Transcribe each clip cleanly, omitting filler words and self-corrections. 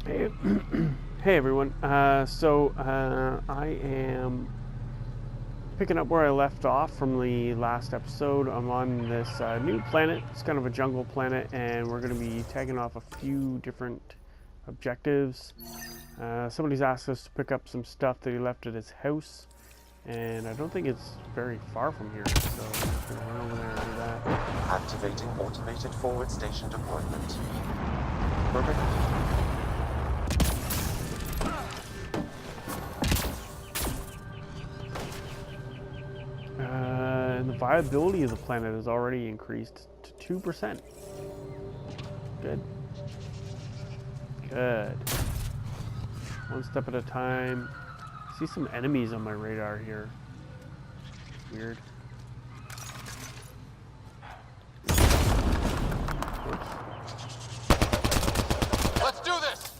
Hey, hey everyone. I am picking up where I left off from the last episode. I'm on this new planet. It's kind of a jungle planet, and we're going to be tagging off a few different objectives. Somebody's asked us to pick up some stuff that he left at his house, and I don't think it's very far from here, so I'm just going to run over there and do that. Activating automated forward station deployment. Perfect. And the viability of the planet has already increased to 2%. Good. Good. One step at a time. I see some enemies on my radar here. Weird. Oops. Let's do this!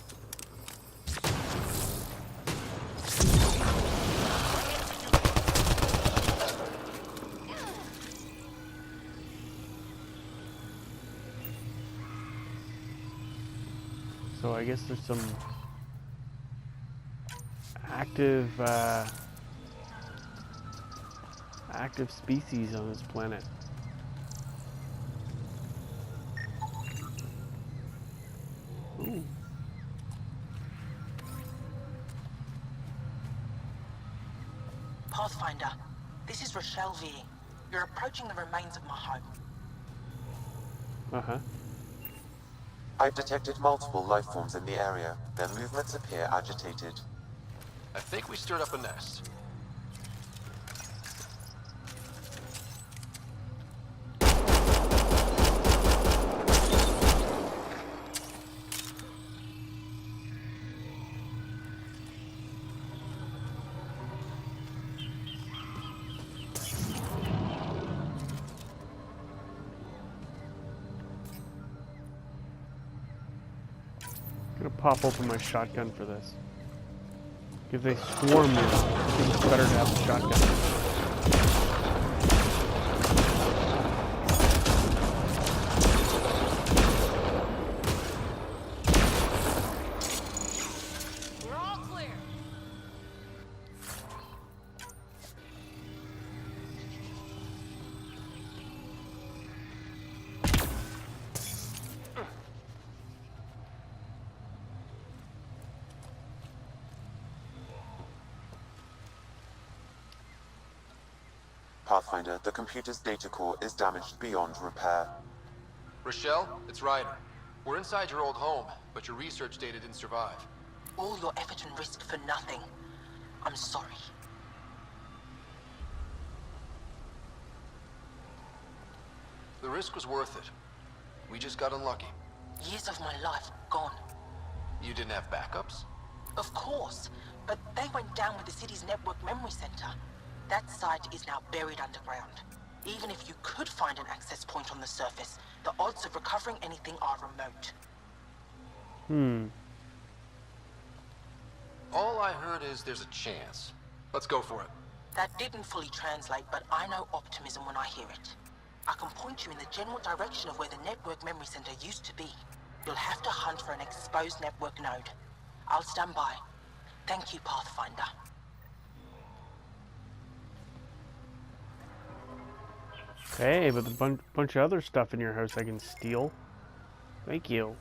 So I guess there's some active species on this planet. Ooh. Pathfinder, this is Rochelle V. You're approaching the remains of my home. Uh-huh. I've detected multiple life forms in the area. Their movements appear agitated. I think we stirred up a nest. I'm gonna pop open my shotgun for this. If they swarm me, I think it's better to have a shotgun. We're all clear. Pathfinder, the computer's data core is damaged beyond repair. Rochelle, it's Ryder. We're inside your old home, but your research data didn't survive. All your effort and risk for nothing. I'm sorry. The risk was worth it. We just got unlucky. Years of my life gone. You didn't have backups? Of course, but they went down with the city's network memory center. That site is now buried underground. Even if you could find an access point on the surface, the odds of recovering anything are remote. All I heard is there's a chance. Let's go for it. That didn't fully translate, but I know optimism when I hear it. I can point you in the general direction of where the network memory center used to be. You'll have to hunt for an exposed network node. I'll stand by. Thank you, Pathfinder. Hey, but a bunch of other stuff in your house I can steal. Thank you.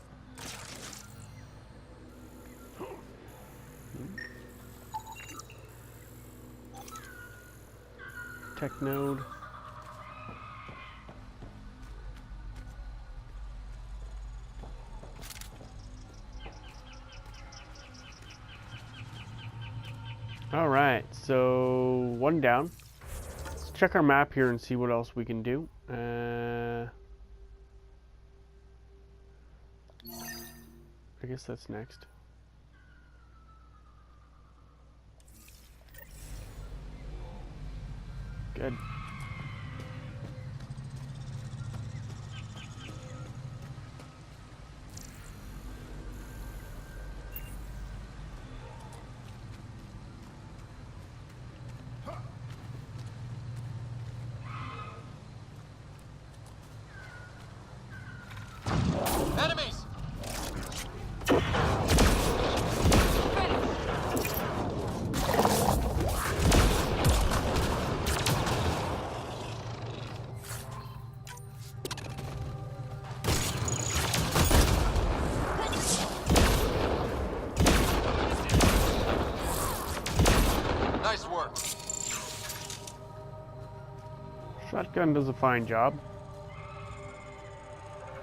Tech node. All right, so one down. Let's check our map here and see what else we can do. I guess that's next. Good. Enemies! shotgun does a fine job.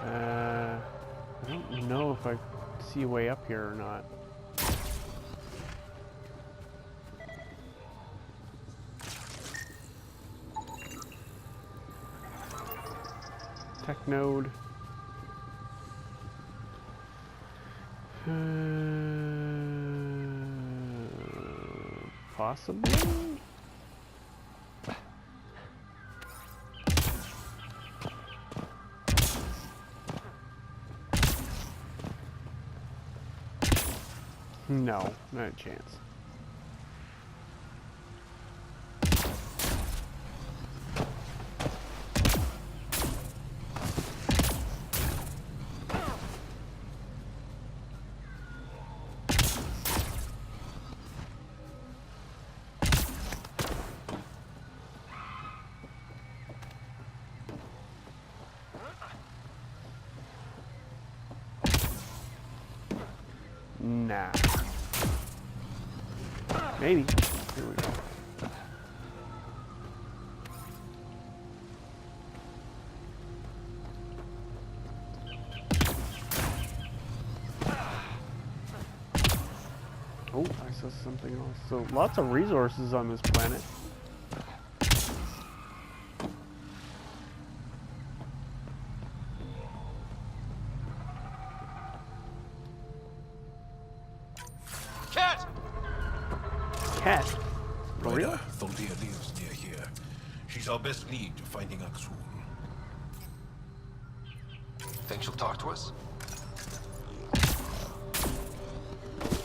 I don't know if I see a way up here or not. Tech node. Possibly? No, not a chance. Nah. Maybe. Here we go. Oh, I saw something else. So lots of resources on this planet. Cat! Cat. For real? Ryder Thondia lives near here. She's our best lead to finding Axul. Think she'll talk to us?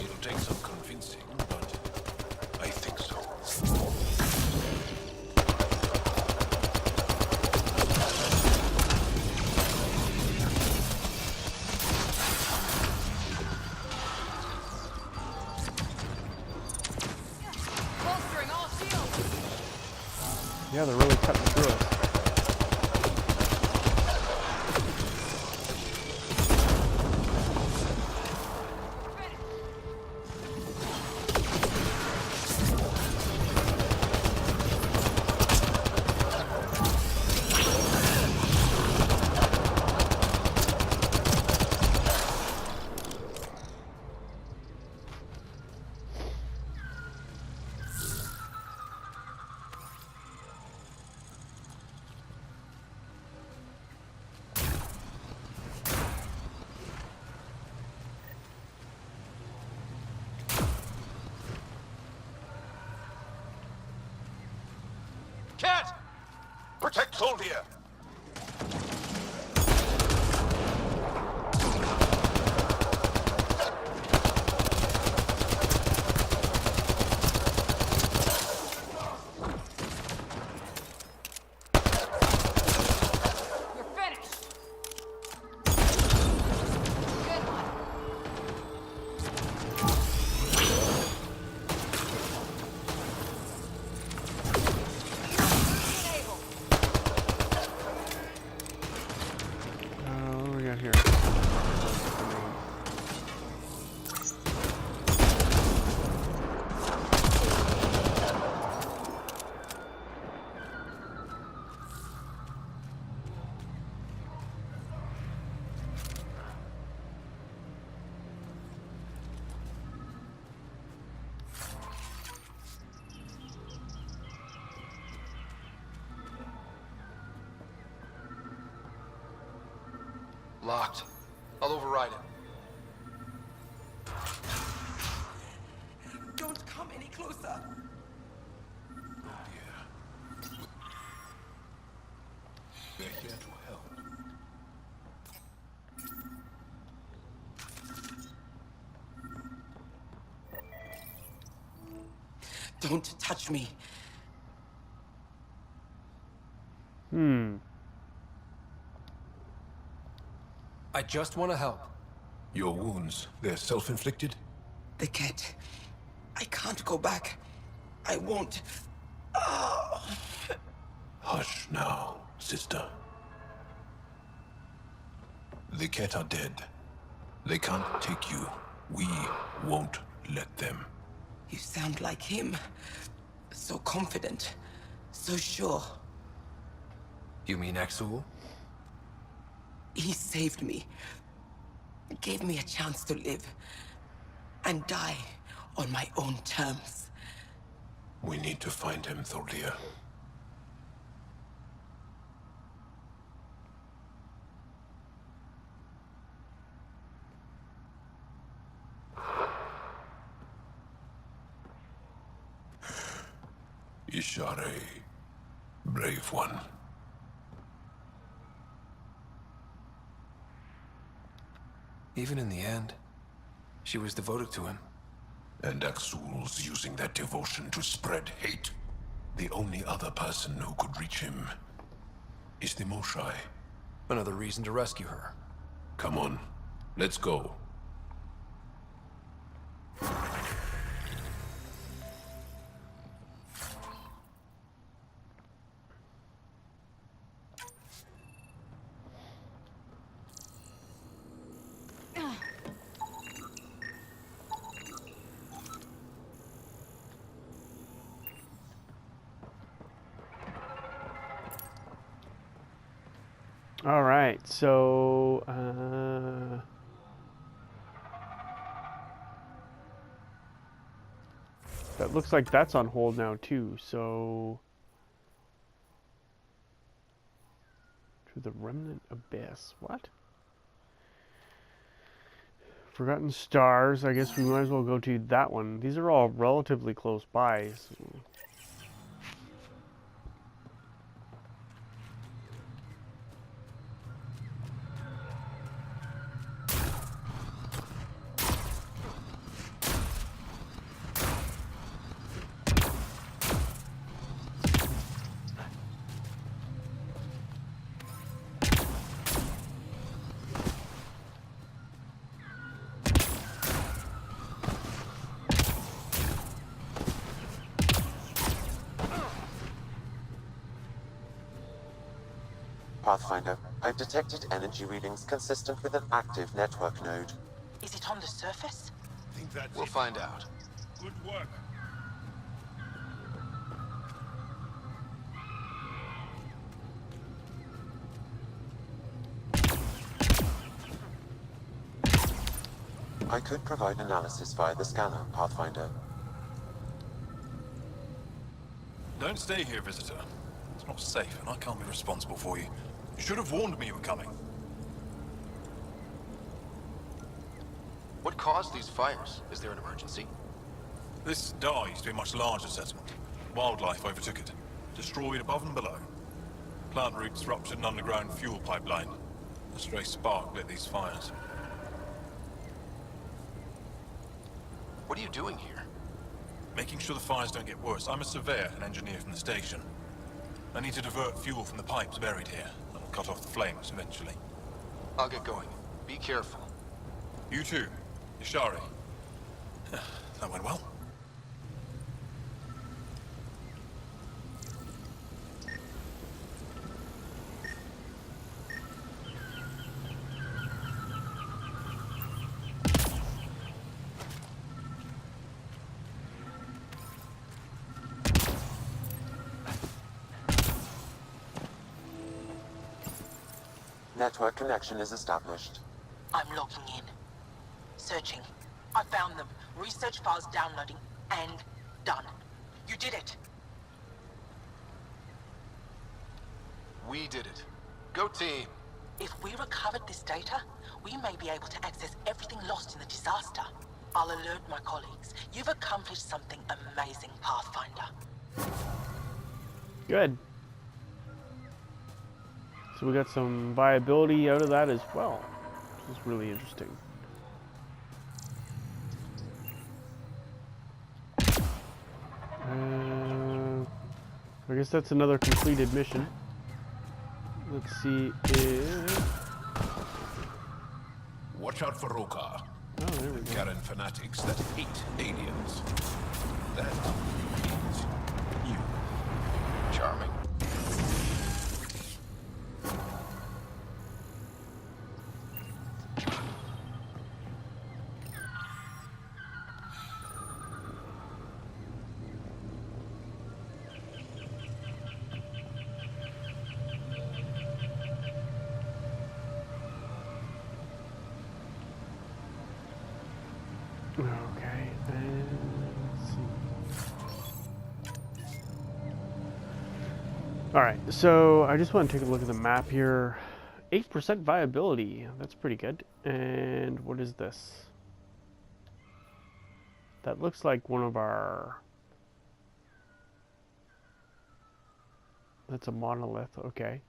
It'll take some convincing, but I think so. Bolstering all shields. Yeah, they're really cutting through us. Cat! Protect Thondia! You're finished. Good one. Enabled. What do we got here? Locked. I'll override it. Don't come any closer. We're here to help. Don't touch me. I just want to help. Your wounds, they're self-inflicted? The cat. I can't go back. I won't. Oh. Hush now, sister. The Ket are dead. They can't take you. We won't let them. You sound like him. So confident. So sure. You mean Exul? He saved me. Gave me a chance to live. And die on my own terms. We need to find him, Thordia. Ishare, brave one. Even in the end, she was devoted to him. And Exul's using that devotion to spread hate. The only other person who could reach him is the Moshai. Another reason to rescue her. Come on, let's go. All right, so that looks like that's on hold now too. So to the Remnant Abyss. What? Forgotten Stars. I guess we might as well go to that one. These are all relatively close by. So. Pathfinder, I've detected energy readings consistent with an active network node. Is it on the surface? Think that's We'll find out. Good work. I could provide analysis via the scanner, Pathfinder. Don't stay here, visitor. It's not safe, and I can't be responsible for you. You should have warned me you were coming. What caused these fires? Is there an emergency? This Dar used to be a much larger settlement. Wildlife overtook it, destroyed above and below. Plant roots ruptured an underground fuel pipeline. A stray spark lit these fires. What are you doing here? Making sure the fires don't get worse. I'm a surveyor and engineer from the station. I need to divert fuel from the pipes buried here. That'll cut off the flames eventually. I'll get going. Be careful. You too, Ishari. That went well. Network connection is established. I'm logging in. Searching. I found them. Research files downloading. And done. You did it. We did it. Go team. If we recovered this data, we may be able to access everything lost in the disaster. I'll alert my colleagues. You've accomplished something amazing, Pathfinder. Good. So we got some viability out of that as well, which is really interesting. I guess that's another completed mission. Let's see if... Watch out for Roka. Oh, there we go. Karen fanatics that hate aliens. That means you. Charming. Okay, and let's see. Alright, so I just want to take a look at the map here. 8% viability, that's pretty good. And what is this? That looks like one of our... That's a monolith, okay.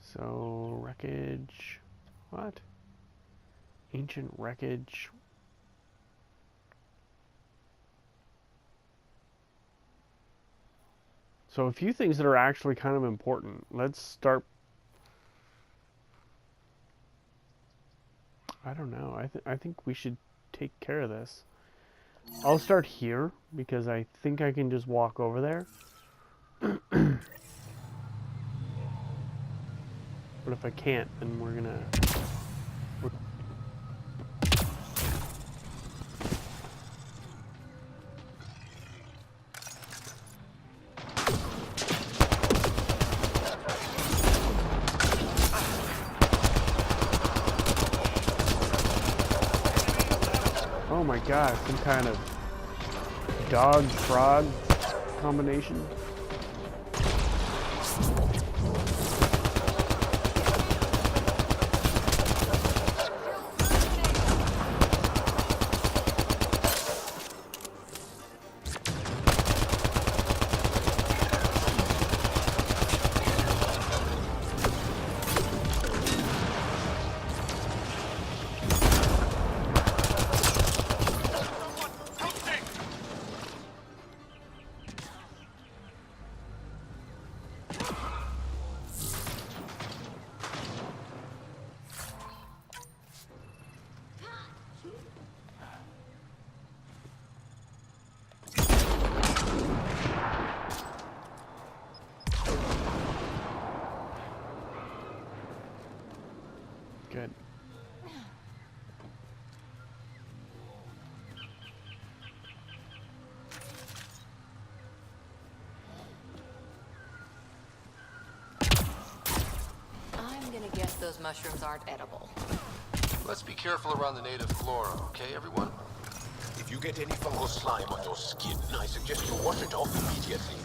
So, wreckage... What? Ancient wreckage... So a few things that are actually kind of important. Let's start... I don't know. I think we should take care of this. I'll start here because I think I can just walk over there. But if I can't, then we're gonna... Oh my god, some kind of dog-frog combination. Good. I'm gonna guess those mushrooms aren't edible. Let's be careful around the native flora, okay, everyone? If you get any fungal slime on your skin, I suggest you wash it off immediately.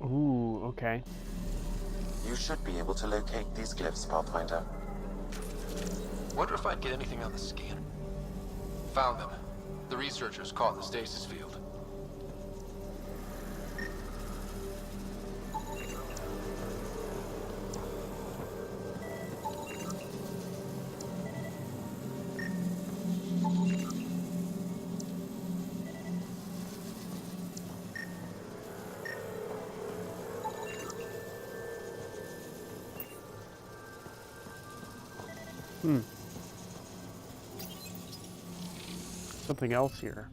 Ooh, okay. You should be able to locate these glyphs, Pathfinder. Wonder if I'd get anything on the scanner. Found them. The researchers caught the stasis field. Hmm. Something else here.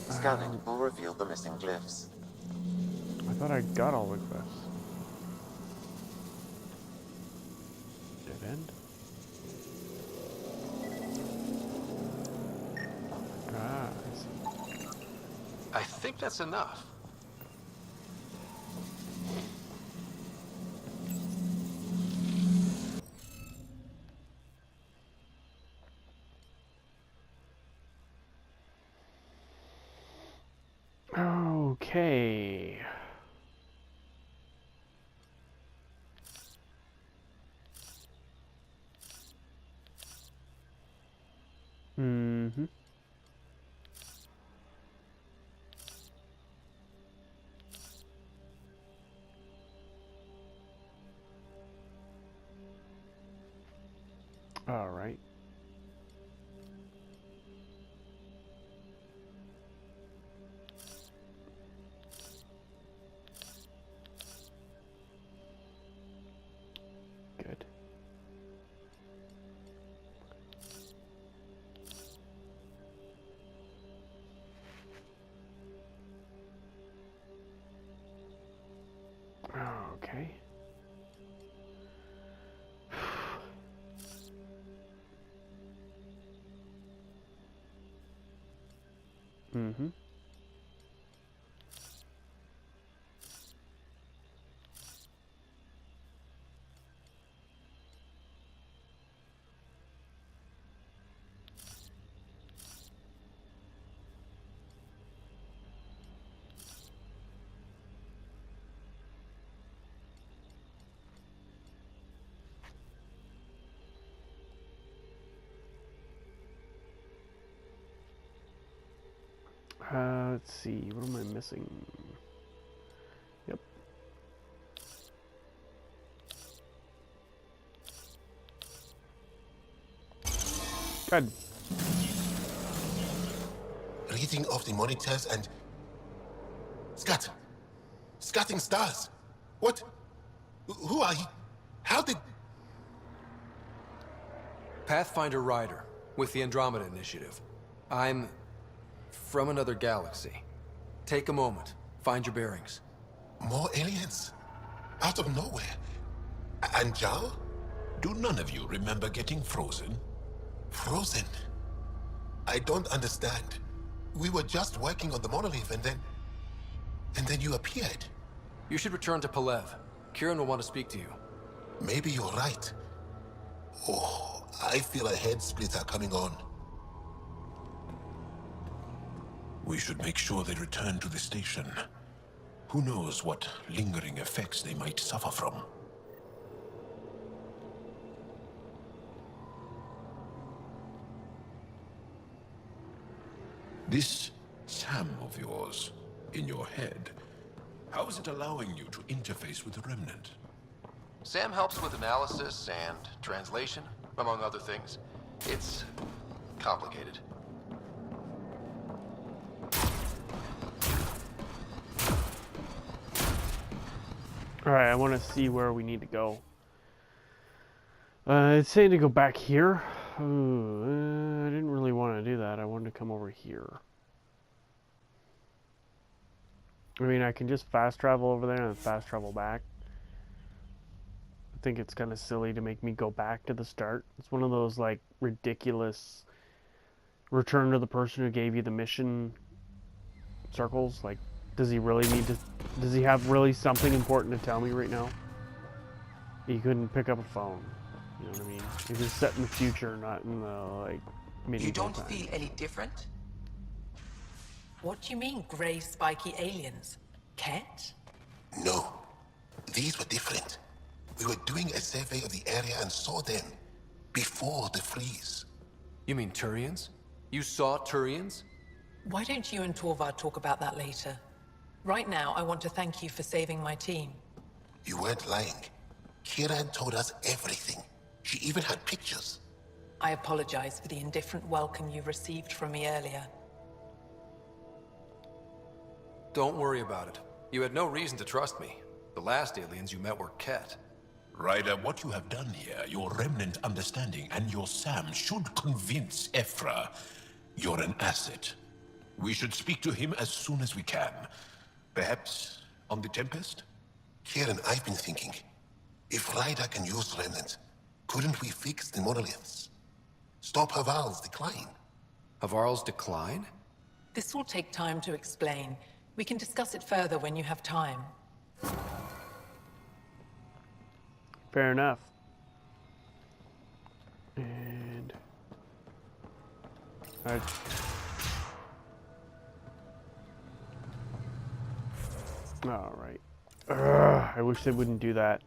Scanning will reveal the missing glyphs. I thought I got all the quests. Dead end? Ah, I see. I think that's enough. Okay. Mm-hmm. All right. Good. Okay. Mm-hmm. Let's see. What am I missing? Yep. Good. Reading of the monitors and... Scatting stars. What? Who are you? How did... Pathfinder Rider, with the Andromeda Initiative. I'm from another galaxy. Take a moment, find your bearings. More aliens? Out of nowhere? And Jal? Do none of you remember getting frozen? Frozen? I don't understand. We were just working on the monolith and then... And then you appeared. You should return to Palev. Kieran will want to speak to you. Maybe you're right. Oh, I feel a head splitter coming on. We should make sure they return to the station. Who knows what lingering effects they might suffer from. This Sam of yours, in your head, how is it allowing you to interface with the Remnant? Sam helps with analysis and translation, among other things. It's complicated. Alright, I want to see where we need to go. It's saying to go back here. Ooh, I didn't really want to do that. I wanted to come over here. I mean, I can just fast travel over there and fast travel back. I think it's kind of silly to make me go back to the start. It's one of those, like, ridiculous return to the person who gave you the mission circles. Like, does he really need to... Does he have really something important to tell me right now? He couldn't pick up a phone. You know what I mean? It was set in the future, not in the, like, medieval You don't time. feel any different? What do you mean, grey, spiky aliens? Cat? No. These were different. We were doing a survey of the area and saw them. Before the freeze. You mean Turians? You saw Turians? Why don't you and Torvald talk about that later? Right now, I want to thank you for saving my team. You weren't lying. Kieran told us everything. She even had pictures. I apologize for the indifferent welcome you received from me earlier. Don't worry about it. You had no reason to trust me. The last aliens you met were Ket. Ryder, what you have done here, your remnant understanding and your Sam should convince Ephra you're an asset. We should speak to him as soon as we can. Perhaps on the Tempest? Kieran, I've been thinking. If Ryder can use remnant, couldn't we fix the monoliths? Stop Haval's decline? Havarl's decline? This will take time to explain. We can discuss it further when you have time. Fair enough. And all right. I wish they wouldn't do that.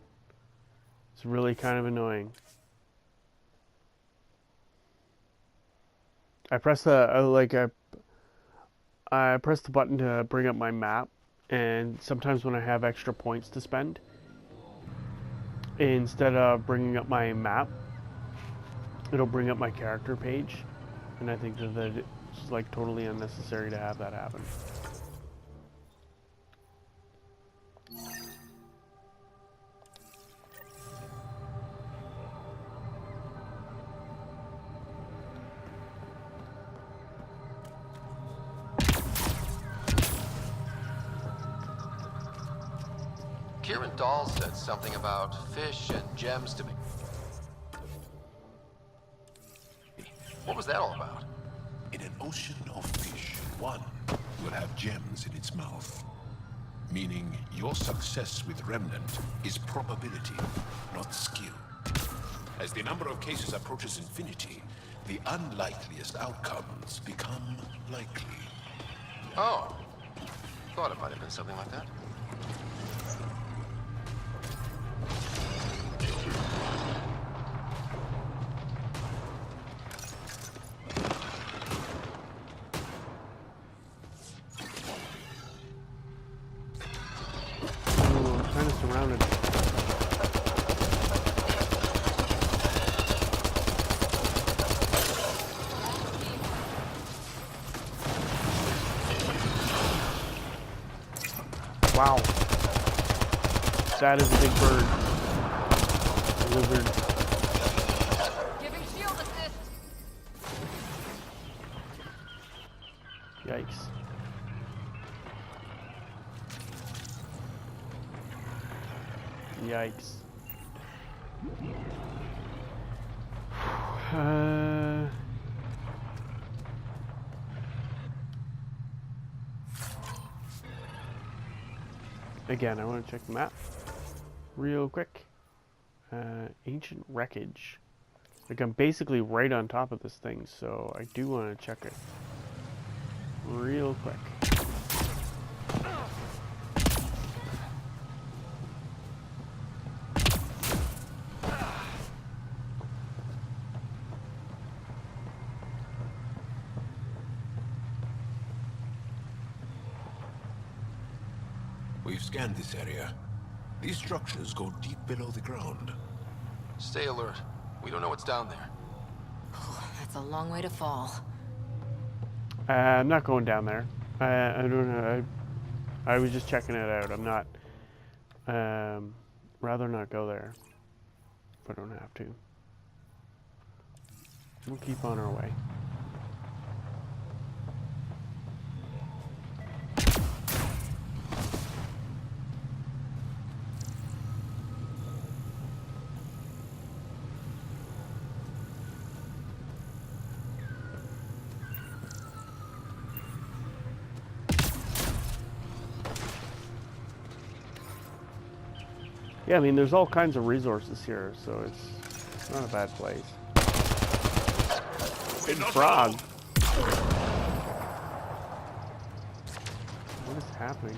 It's really kind of annoying. I press the I press the button to bring up my map, and sometimes when I have extra points to spend, instead of bringing up my map, it'll bring up my character page, and I think that it's like totally unnecessary to have that happen. Kieran Dahl said something about fish and gems to me. What was that all about? In an ocean of fish, one will have gems in its mouth. Meaning your success with Remnant is probability, not skill. As the number of cases approaches infinity, the unlikeliest outcomes become likely. Oh. Thought it might have been something like that. Surrounded. Wow. That is a big bird. A lizard. Giving shield assist. Yikes. Yikes. Again, I want to check the map real quick. Ancient wreckage. Like, I'm basically right on top of this thing, so I do want to check it real quick. We've scanned this area. These structures go deep below the ground. Stay alert. We don't know what's down there. That's a long way to fall. I'm not going down there. I don't know. I was just checking it out. I'm not. Rather not go there. If I don't have to. We'll keep on our way. Yeah, I mean, there's all kinds of resources here, so it's not a bad place. Big frog. What is happening?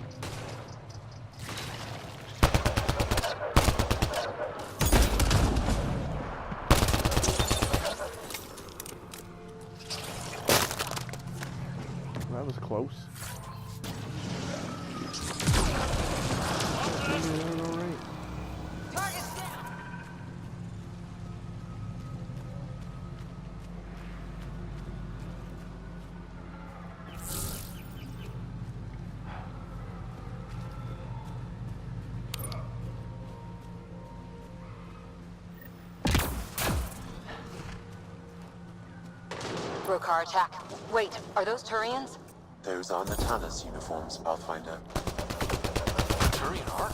That was close. Brokar attack. Wait, are those Turians? Those are Natana's uniforms, Pathfinder. Turian Ark?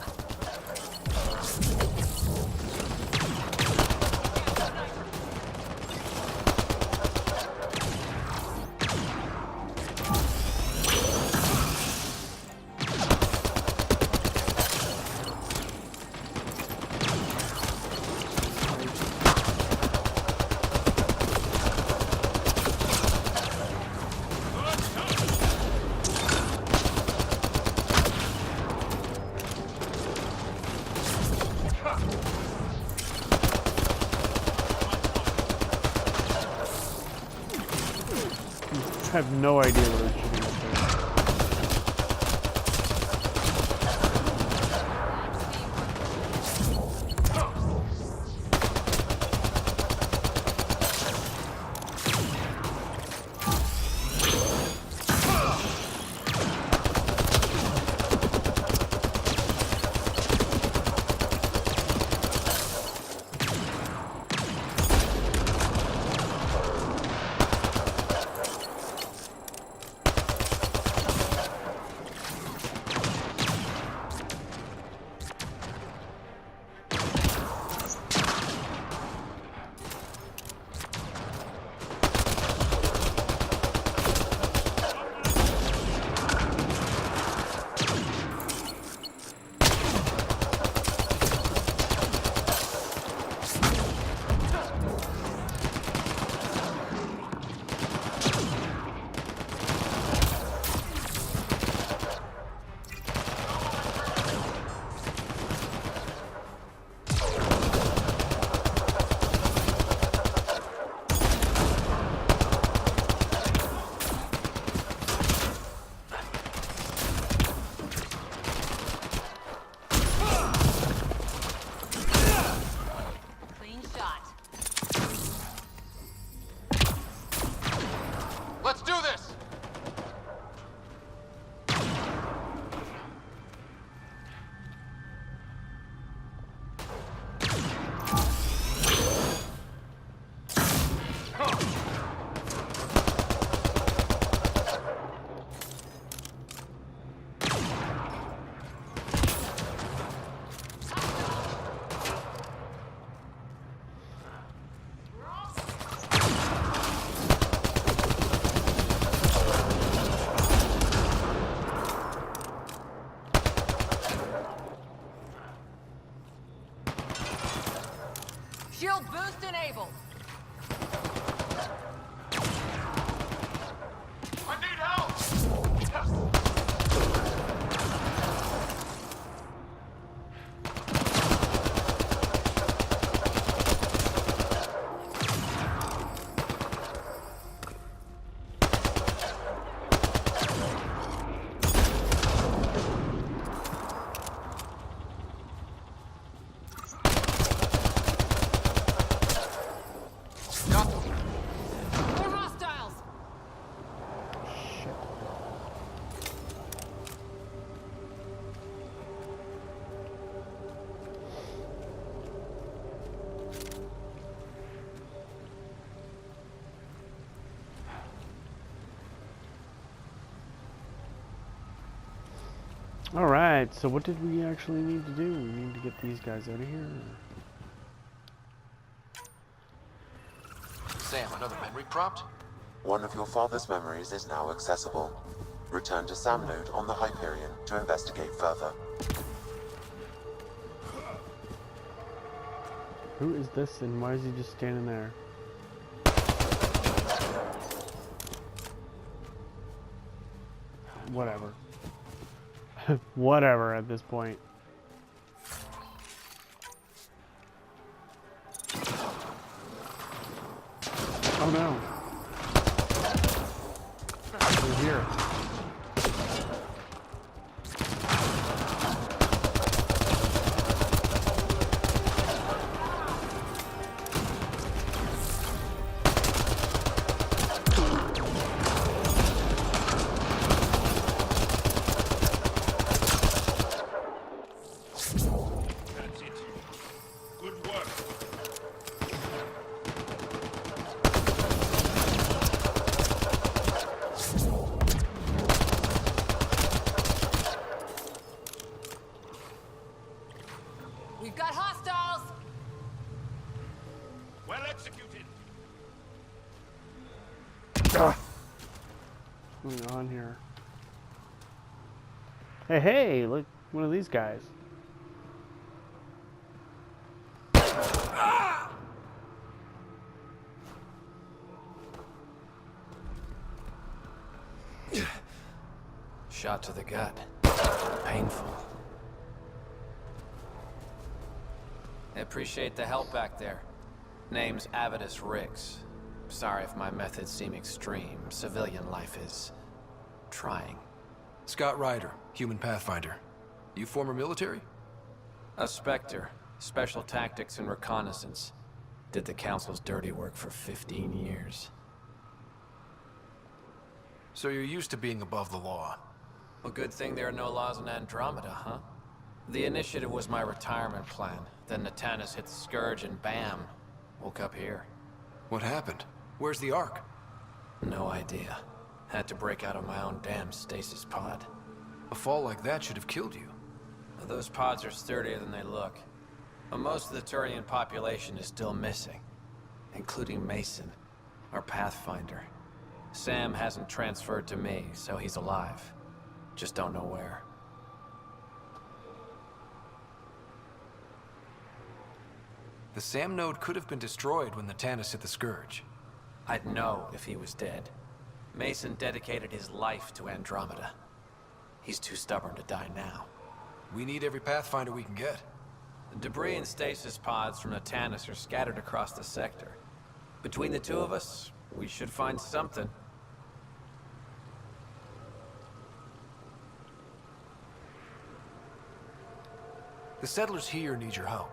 I have no idea what they're shooting at there. Clean shot. Let's do this! Shield boost enabled. I need help! Got them. They're hostiles. Shit. Alright, so what did we actually need to do? We need to get these guys out of here. Sam, another memory prompt? One of your father's memories is now accessible. Return to Sam Node on the Hyperion to investigate further. Who is this and why is he just standing there? Whatever. Whatever at this point. Oh no. We're here. That's it. Good work. Well executed. What's going on here? Hey, hey, look, one of these guys. Shot to the gut. Painful. I appreciate the help back there. Name's Avidus Riggs. Sorry if my methods seem extreme. Civilian life is trying. Scott Ryder, human pathfinder. You former military? A Spectre. Special tactics and reconnaissance. Did the Council's dirty work for 15 years. So you're used to being above the law. Well, good thing there are no laws in Andromeda, huh? The initiative was my retirement plan. Then Natanus hit the Scourge and bam, woke up here. What happened? Where's the Ark? No idea. Had to break out of my own damn stasis pod. A fall like that should have killed you. Those pods are sturdier than they look. But most of the Turian population is still missing, including Mason, our Pathfinder. Sam hasn't transferred to me, so he's alive. Just don't know where. The SAM node could have been destroyed when Natanus hit the Scourge. I'd know if he was dead. Mason dedicated his life to Andromeda. He's too stubborn to die now. We need every Pathfinder we can get. The debris and stasis pods from Natanus are scattered across the sector. Between the two of us, we should find something. The settlers here need your help.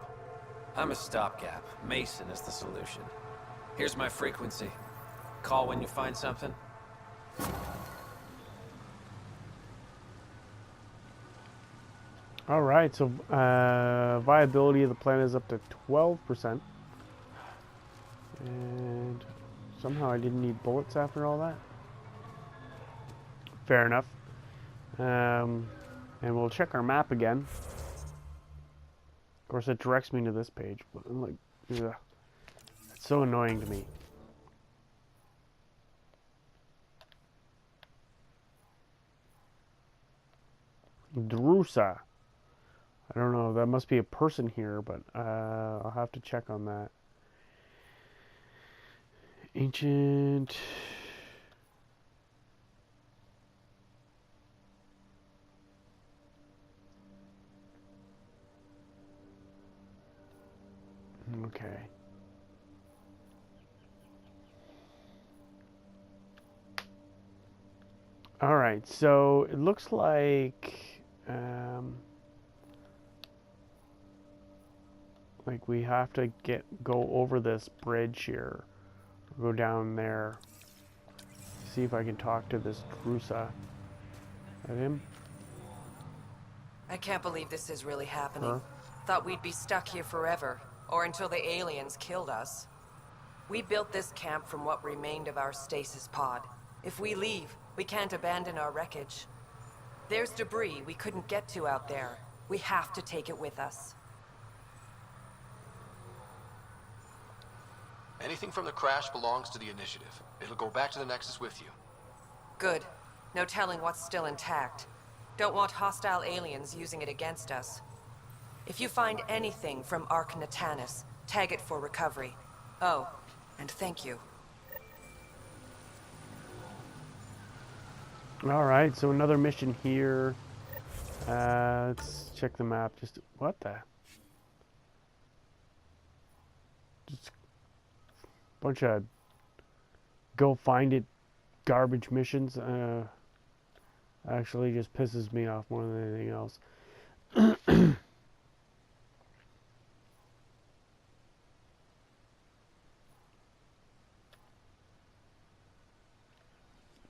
I'm a stopgap. Mason is the solution. Here's my frequency. Call when you find something. All right, so viability of the planet is up to 12%. And somehow I didn't need bullets after all that. Fair enough. And we'll check our map again. Of course, it directs me to this page, but I'm like, ugh. It's so annoying to me. Drusa. I don't know, that must be a person here, but I'll have to check on that. Ancient... Okay. All right, so it looks like we have to go over this bridge here, go down there, see if I can talk to this Drusa. At him? I can't believe this is really happening. Huh? Thought we'd be stuck here forever, or until the aliens killed us. We built this camp from what remained of our stasis pod. If we leave, we can't abandon our wreckage. There's debris we couldn't get to out there. We have to take it with us. Anything from the crash belongs to the initiative. It'll go back to the Nexus with you. Good. No telling what's still intact. Don't want hostile aliens using it against us. If you find anything from Ark Natanus, tag it for recovery. Oh, and thank you. All right, so another mission here. Let's check the map. Just what the? Just a bunch of go find it garbage missions. Actually, just pisses me off more than anything else.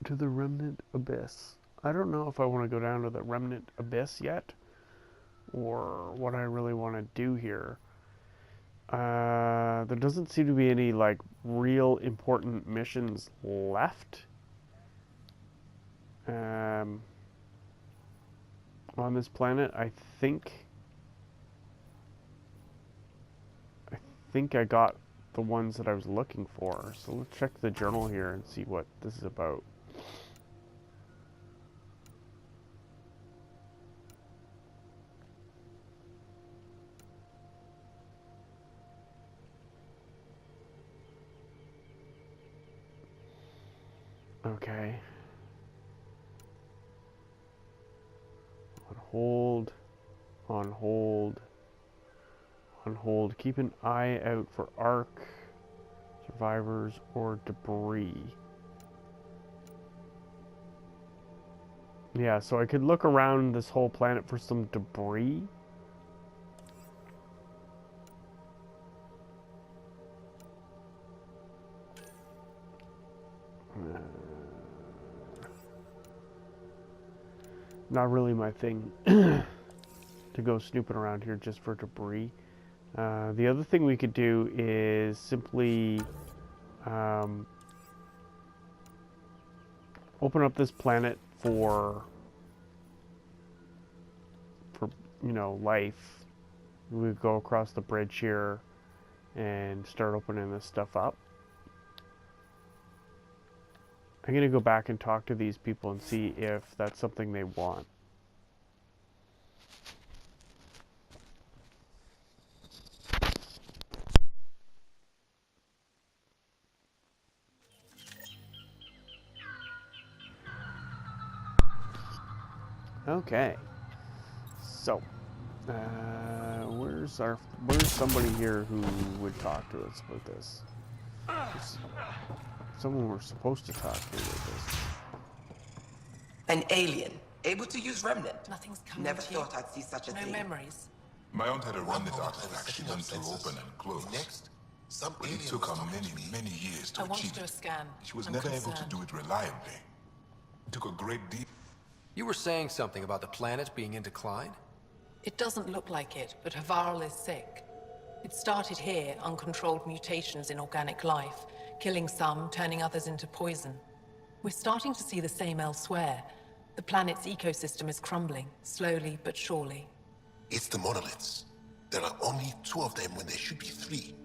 To the Remnant Abyss. I don't know if I want to go down to the Remnant Abyss yet, or what I really want to do here. There doesn't seem to be any, like, real important missions left. On this planet, I think I got the ones that I was looking for. So let's check the journal here and see what this is about. Okay. On hold. On hold. On hold. Keep an eye out for Ark survivors or debris. Yeah, so I could look around this whole planet for some debris. Not really my thing to go snooping around here just for debris. The other thing we could do is simply open up this planet for life. We go across the bridge here and start opening this stuff up. I'm gonna go back and talk to these people and see if that's something they want. Okay, so where's somebody here who would talk to us about this? Someone we're supposed to talk to about this. An alien, able to use Remnant. Nothing's coming Never to you. thought I'd see such a No thing. memories. My aunt had a Remnant moment, artifact. She setting went up through sensors. open and close. Next, some But it alien took was her talking many, to me. many years I to want to achieve do a it. scan. She was I'm never able to concerned. do it reliably. It took a great deal. You were saying something about the planet being in decline? It doesn't look like it, but Havarl is sick. It started here, uncontrolled mutations in organic life, killing some, turning others into poison. We're starting to see the same elsewhere. The planet's ecosystem is crumbling, slowly but surely. It's the monoliths. There are only 2 of them when there should be 3.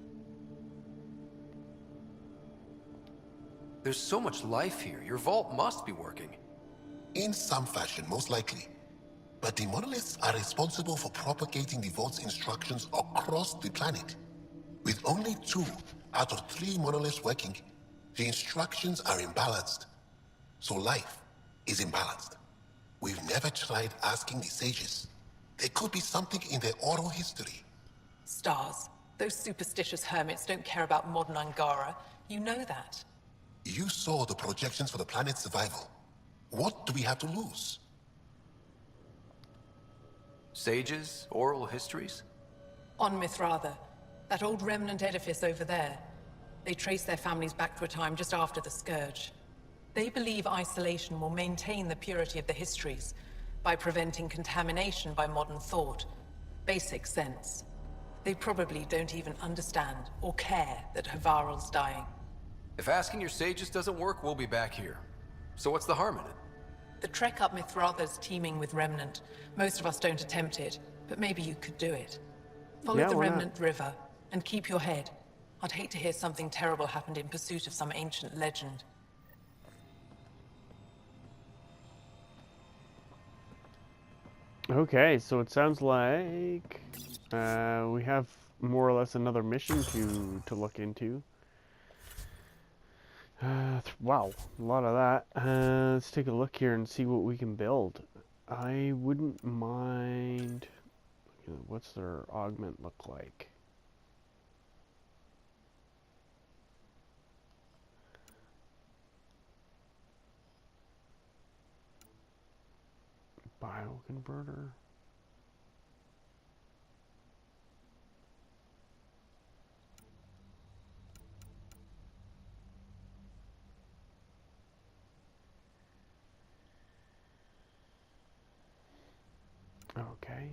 There's so much life here. Your vault must be working. In some fashion, most likely. But the monoliths are responsible for propagating the vault's instructions across the planet. With only 2 out of 3 monoliths working, the instructions are imbalanced. So life is imbalanced. We've never tried asking the sages. There could be something in their oral history. Stars. Those superstitious hermits don't care about modern Angara. You know that. You saw the projections for the planet's survival. What do we have to lose? Sages? Oral histories? On Mithratha, that old remnant edifice over there. They trace their families back to a time just after the Scourge. They believe isolation will maintain the purity of the histories by preventing contamination by modern thought. Basic sense. They probably don't even understand or care that Havarl's dying. If asking your sages doesn't work, we'll be back here. So what's the harm in it? The trek up Mithratha's teeming with remnant. Most of us don't attempt it, but maybe you could do it. Follow Yeah, the why not? remnant river, and keep your head. I'd hate to hear something terrible happened in pursuit of some ancient legend. Okay, so it sounds like we have more or less another mission to look into. Wow, a lot of that. Let's take a look here and see what we can build. I wouldn't mind... What's their augment look like? Bioconverter. Okay.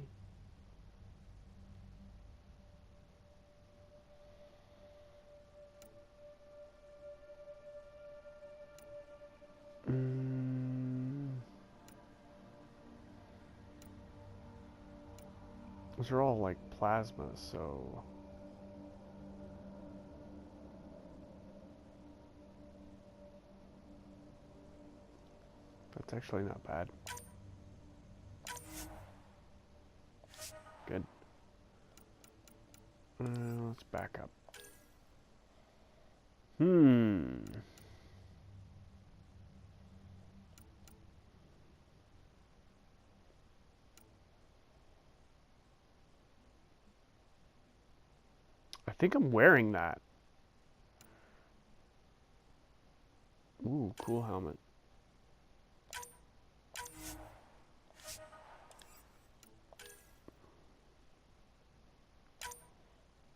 Those are all like plasma, so... That's actually not bad. Good. Let's back up. I think I'm wearing that. Ooh, cool helmet.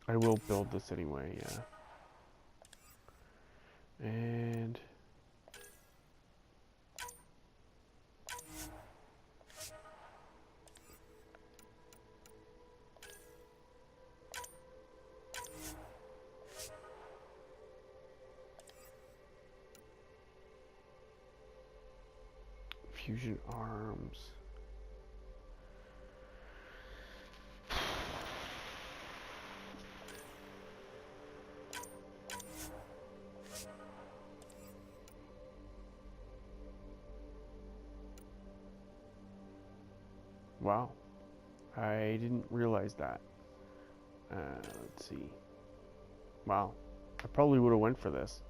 I will build this anyway, yeah. And fusion arms. Wow, I didn't realize that. Let's see. Wow, I probably would have went for this.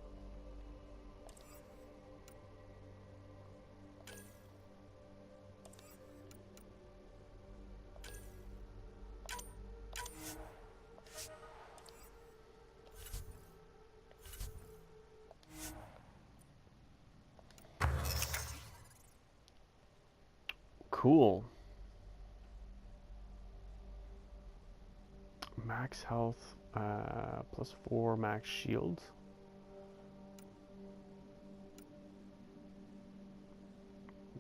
Cool. Max health, +4 max shields.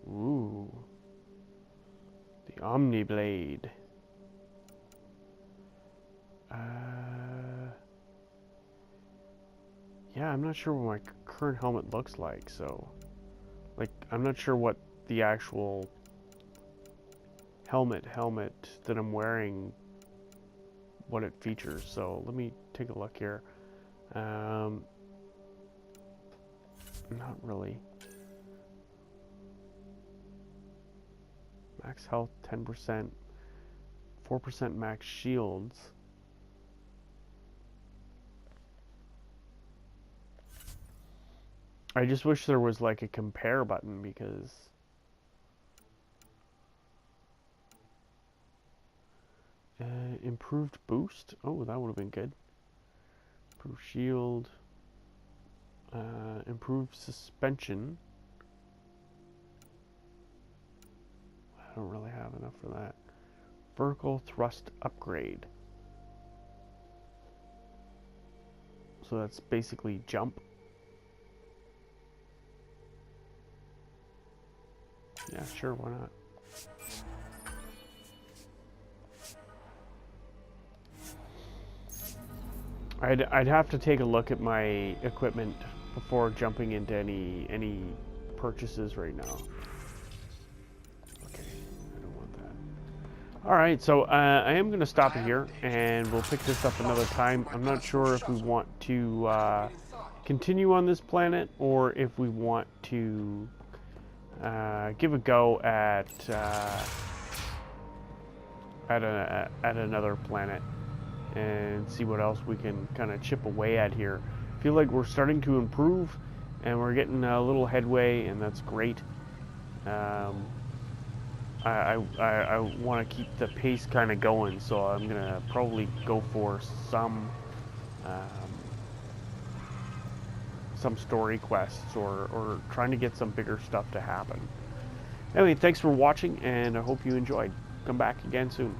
Ooh. The Omni Blade. Yeah, I'm not sure what my current helmet looks like, so... Like, I'm not sure what the actual helmet that I'm wearing, what it features, so let me take a look here. Not really. Max health 10%, 4% max shields. I just wish there was like a compare button, because improved boost. Oh, that would have been good. Improved shield. Improved suspension. I don't really have enough for that. Vertical thrust upgrade. So that's basically jump. Yeah, sure, why not? I'd have to take a look at my equipment before jumping into any purchases right now. Okay, I don't want that. Alright, so I am going to stop it here, and we'll pick this up another time. I'm not sure if we want to continue on this planet, or if we want to give a go at another planet and see what else we can kind of chip away at here. I feel like we're starting to improve, and we're getting a little headway, and that's great. I want to keep the pace kind of going, so I'm gonna probably go for some story quests, or trying to get some bigger stuff to happen. Anyway, thanks for watching, and I hope you enjoyed. Come back again soon.